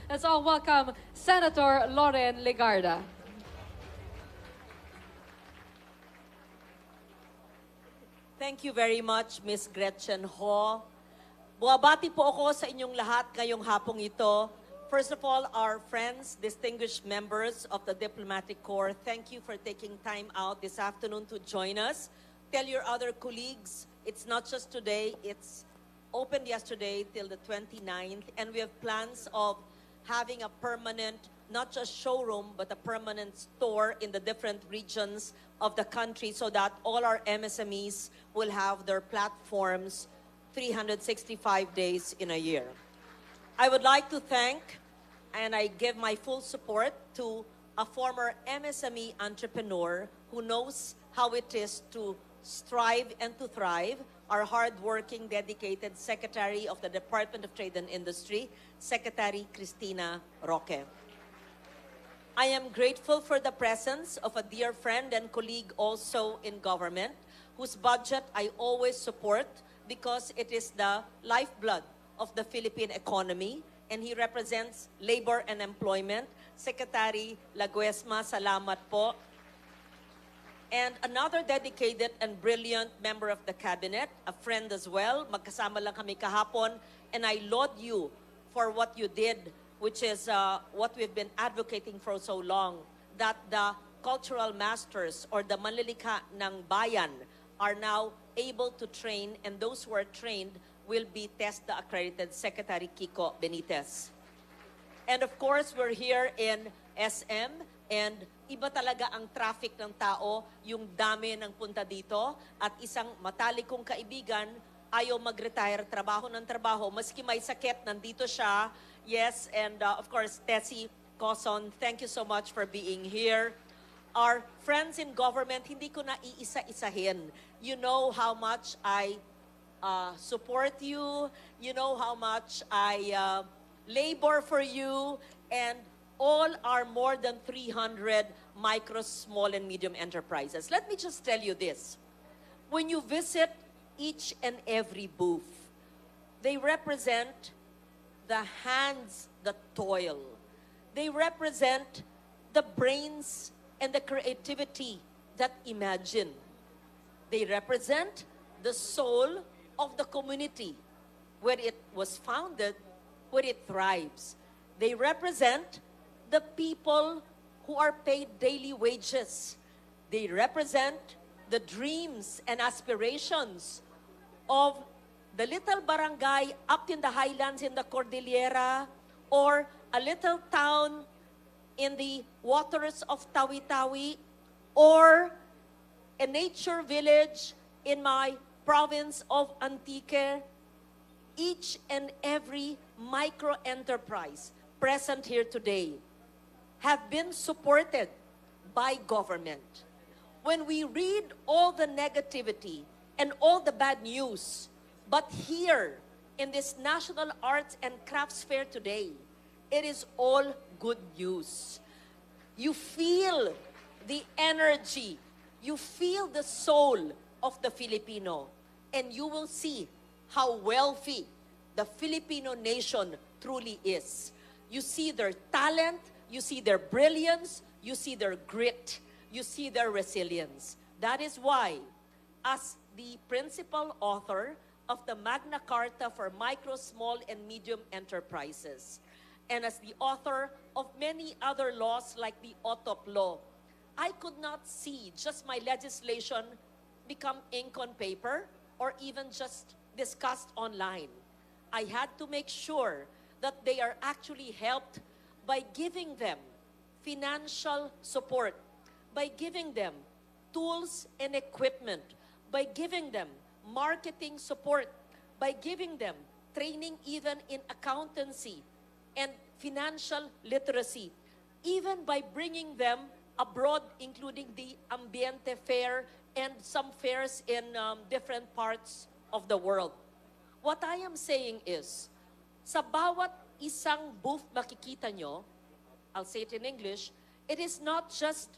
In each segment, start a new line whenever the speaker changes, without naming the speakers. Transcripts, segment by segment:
Let's all welcome Senator Loren Legarda.
Thank you very much, Miss Gretchen Ho. Buwabati po ako sa inyong lahat ngayong hapong ito. First of all, our friends, distinguished members of the Diplomatic Corps, thank you for taking time out this afternoon to join us. Tell your other colleagues, it's not just today, it's opened yesterday till the 29th, and we have plans of having a permanent, not just showroom, but a permanent store in the different regions of the country so that all our MSMEs will have their platforms 365 days in a year. I would like to thank, and I give my full support to a former MSME entrepreneur who knows how it is to strive and to thrive, our hardworking, dedicated Secretary of the Department of Trade and Industry, Secretary Cristina Roque. I am grateful for the presence of a dear friend and colleague also in government, whose budget I always support because it is the lifeblood of the Philippine economy, and he represents labor and employment. Secretary Laguesma, salamat po. And another dedicated and brilliant member of the cabinet, a friend as well, magkasama lang kami kahapon, and I laud you for what you did, which is what we've been advocating for so long, that the cultural masters or the manlilikha ng bayan are now able to train, and those who are trained will be TESDA accredited. Secretary Kiko Benitez. And of course, we're here in SM, and iba talaga ang traffic ng tao, yung dami ng punta dito, at isang matalikong kaibigan, ayaw mag-retire, trabaho ng trabaho, maski may sakit, nandito siya. Yes, and of course, Tessie Coson, thank you so much for being here. Our friends in government, hindi ko na iisa-isahin. You know how much I support you. You know how much I labor for you. And all are more than 300 micro, small, and medium enterprises. Let me just tell you this. When you visit each and every booth, they represent the hands that toil. They represent the brains and the creativity that imagine. They represent the soul of the community, where it was founded, where it thrives. They represent the people who are paid daily wages. They represent the dreams and aspirations of the little barangay up in the highlands in the Cordillera, or a little town in the waters of Tawi-Tawi, or a nature village in my province of Antique. Each and every micro-enterprise present here today have been supported by government. When we read all the negativity and all the bad news, but here in this National Arts and Crafts Fair today, it is all good news. You feel the energy, you feel the soul of the Filipino, and you will see how wealthy the Filipino nation truly is. You see their talent, you see their brilliance, you see their grit, you see their resilience. That is why, as the principal author of the Magna Carta for Micro, Small, and Medium Enterprises, and as the author of many other laws like the OTOP law, I could not see just my legislation become ink on paper or even just discussed online. I had to make sure that they are actually helped by giving them financial support, by giving them tools and equipment, by giving them marketing support, by giving them training even in accountancy and financial literacy, even by bringing them abroad, including the Ambiente Fair and some fairs in different parts of the world. What I am saying is, sa bawat isang booth makikita nyo, I'll say it in English, it is not just,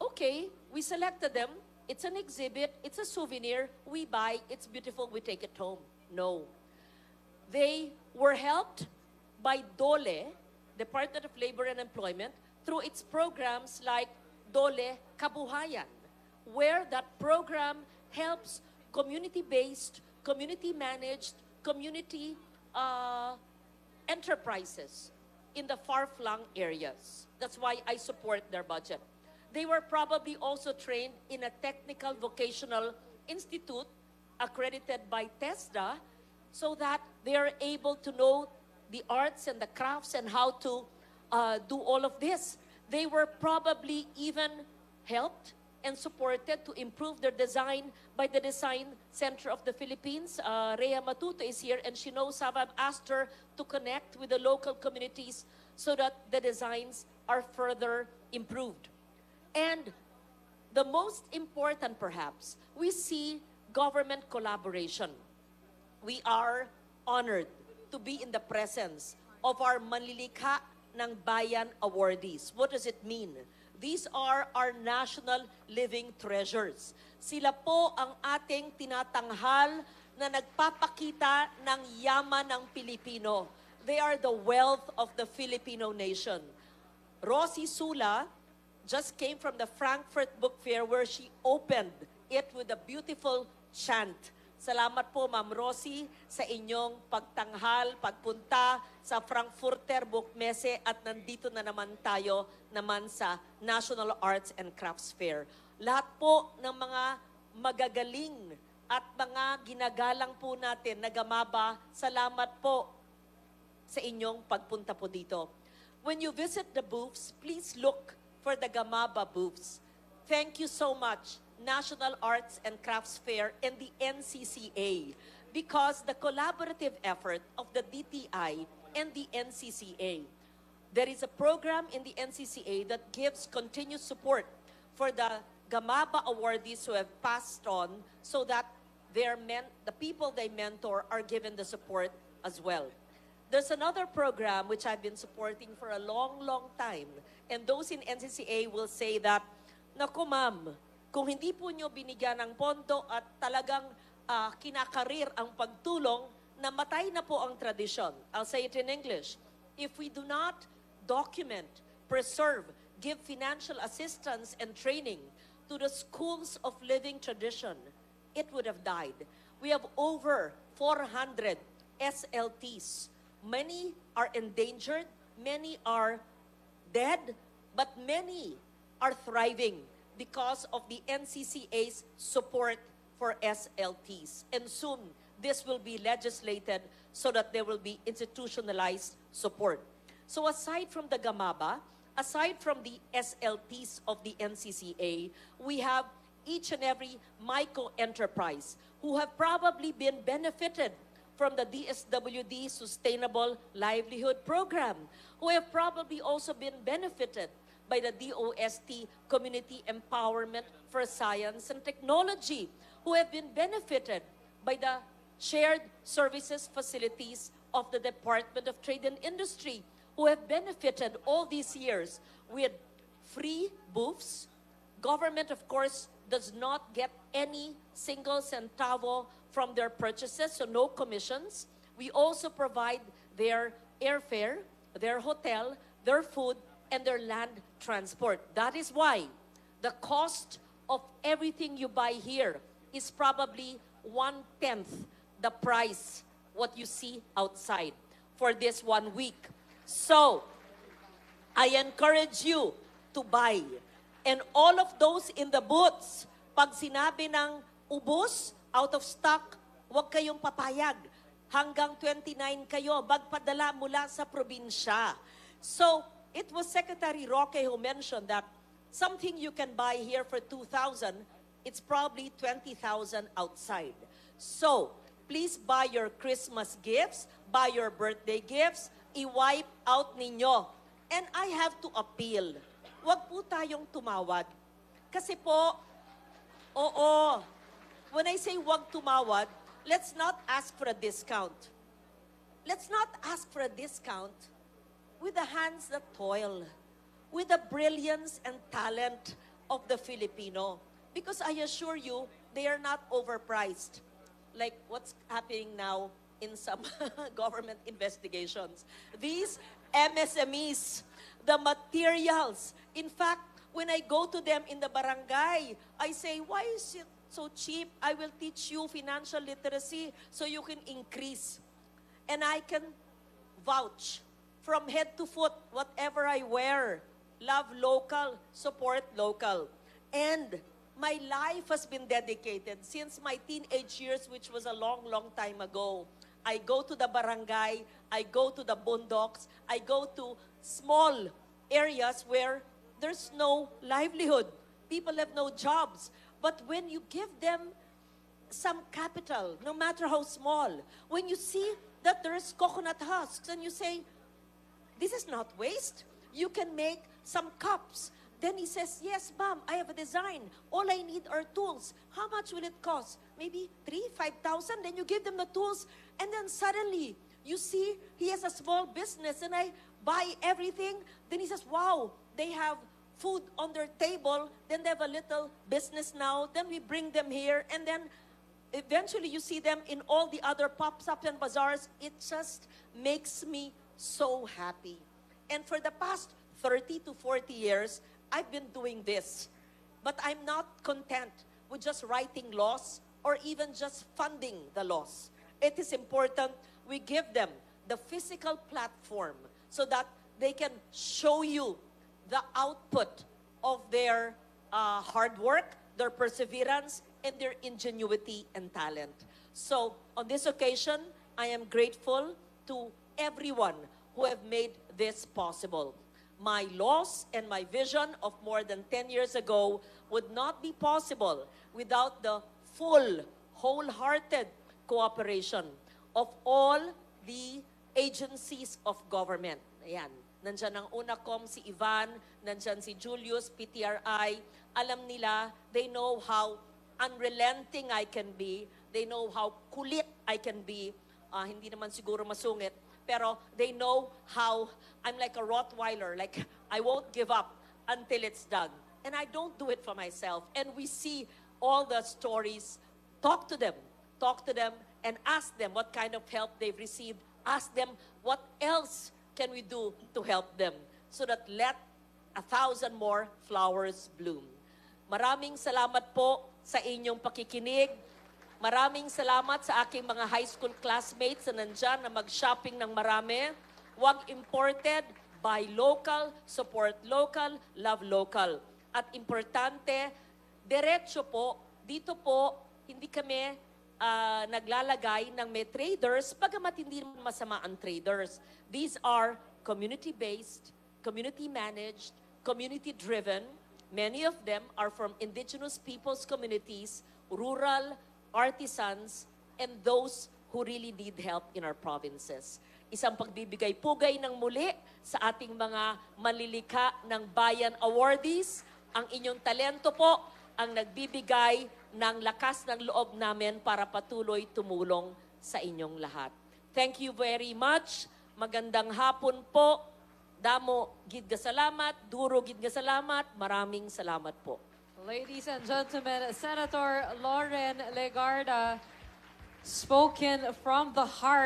okay, we selected them, it's an exhibit, it's a souvenir, we buy, it's beautiful, we take it home. No. They were helped by DOLE, Department of Labor and Employment through its programs like Dole Kabuhayan, where that program helps community-based, community-managed, community enterprises in the far-flung areas. That's why I support their budget. They were probably also trained in a technical vocational institute accredited by TESDA so that they are able to know the arts and the crafts and how to do all of this. They were probably even helped and supported to improve their design by the Design Center of the Philippines. Rhea Matuto is here and she knows how I've asked her to connect with the local communities so that the designs are further improved. And the most important perhaps, we see government collaboration. We are honored to be in the presence of our Manlilikha ng Bayan awardees. What does it mean? These are our national living treasures. Sila po ang ating tinatanghal na nagpapakita ng yaman ng Pilipino. They are the wealth of the Filipino nation. Rosie Sula just came from the Frankfurt Book Fair where she opened it with a beautiful chant. Salamat po, Ma'am Rosie, sa inyong pagtanghal, pagpunta sa Frankfurter Buchmesse at nandito na naman tayo naman sa National Arts and Crafts Fair. Lahat po ng mga magagaling at mga ginagalang po natin na gamaba, salamat po sa inyong pagpunta po dito. When you visit the booths, please look for the Gamaba booths. Thank you so much, National Arts and Crafts Fair and the NCCA, because the collaborative effort of the DTI and the NCCA. There is a program in the NCCA that gives continuous support for the Gamaba awardees who have passed on so that the people they mentor are given the support as well. There's another program which I've been supporting for a long, long time. And those in NCCA will say that, naku ma'am, kung hindi po nyo binigyan ng pondo at talagang kinakarir ang pagtulong, namatay na po ang tradisyon. I'll say it in English. If we do not document, preserve, give financial assistance and training to the schools of living tradition, it would have died. We have over 400 SLTs. Many are endangered, many are dead, but many are thriving because of the NCCA's support for SLTs. And soon, this will be legislated so that there will be institutionalized support. So aside from the Gamaba, aside from the SLTs of the NCCA, we have each and every micro-enterprise who have probably been benefited from the DSWD Sustainable Livelihood Program, who have probably also been benefited by the DOST Community Empowerment for Science and Technology, who have been benefited by the shared services facilities of the Department of Trade and Industry, who have benefited all these years with free booths. Government, of course, does not get any single centavo from their purchases, so no commissions. We also provide their airfare, their hotel, their food, and their land transport. That is why the cost of everything you buy here is probably 1/10 the price what you see outside for this 1 week. So, I encourage you to buy. And all of those in the booths, pag sinabi ng ubos, out of stock, huwag kayong papayag. Hanggang 29 kayo, magpadala mula sa probinsya. So, it was Secretary Roque who mentioned that something you can buy here for 2,000, it's probably 20,000 outside. So, please buy your Christmas gifts, buy your birthday gifts, i-wipe out ninyo. And I have to appeal. Huwag po tayong tumawad. Kasi po, oo, when I say huwag tumawad, let's not ask for a discount. Let's not ask for a discount with the hands that toil, with the brilliance and talent of the Filipino. Because I assure you, they are not overpriced. Like what's happening now in some government investigations. These MSMEs, the materials. In fact, when I go to them in the barangay, I say, why is it so cheap? I will teach you financial literacy so you can increase. And I can vouch from head to foot, whatever I wear, love local, support local. And my life has been dedicated since my teenage years, which was a long, long time ago. I go to the barangay, I go to the bundocks, I go to small areas where there's no livelihood. People have no jobs. But when you give them some capital, no matter how small, when you see that there's coconut husks and you say, this is not waste, you can make some cups. Then he says, yes, ma'am, I have a design. All I need are tools. How much will it cost? Maybe 3,000-5,000. Then you give them the tools. And then suddenly, you see, he has a small business. And I buy everything. Then he says, wow, they have food on their table. Then they have a little business now. Then we bring them here. And then eventually, you see them in all the other pops-ups and bazaars. It just makes me so happy. And for the past 30 to 40 years, I've been doing this. But I'm not content with just writing laws or even just funding the laws. It is important we give them the physical platform so that they can show you the output of their hard work, their perseverance, and their ingenuity and talent. So on this occasion, I am grateful to everyone who have made this possible. My loss and my vision of more than 10 years ago would not be possible without the full, wholehearted cooperation of all the agencies of government. Ayan. Nandyan ang UNACOM, si Ivan, nandyan si Julius, PTRI. Alam nila, they know how unrelenting I can be. They know how kulit I can be. Hindi naman siguro masungit. Pero they know how I'm like a Rottweiler, like I won't give up until it's done. And I don't do it for myself. And we see all the stories. Talk to them and ask them what kind of help they've received. Ask them what else can we do to help them so that let 1,000 more flowers bloom. Maraming salamat po sa inyong pakikinig. Maraming salamat sa aking mga high school classmates na nandyan na mag-shopping ng marami. Huwag imported, buy local, support local, love local. At importante, diretso po, dito po, hindi kami naglalagay ng may traders, bagamat hindi naman masama ang traders. These are community-based, community-managed, community-driven. Many of them are from indigenous peoples communities, rural artisans, and those who really need help in our provinces. Isang pagbibigay-pugay ng muli sa ating mga manlilikha ng Bayan Awardees. Ang inyong talento po ang nagbibigay ng lakas ng loob namin para patuloy tumulong sa inyong lahat. Thank you very much. Magandang hapon po. Damo gid nga salamat, duro gid nga salamat. Maraming salamat po.
Ladies and gentlemen, Senator Loren Legarda, spoken from the heart.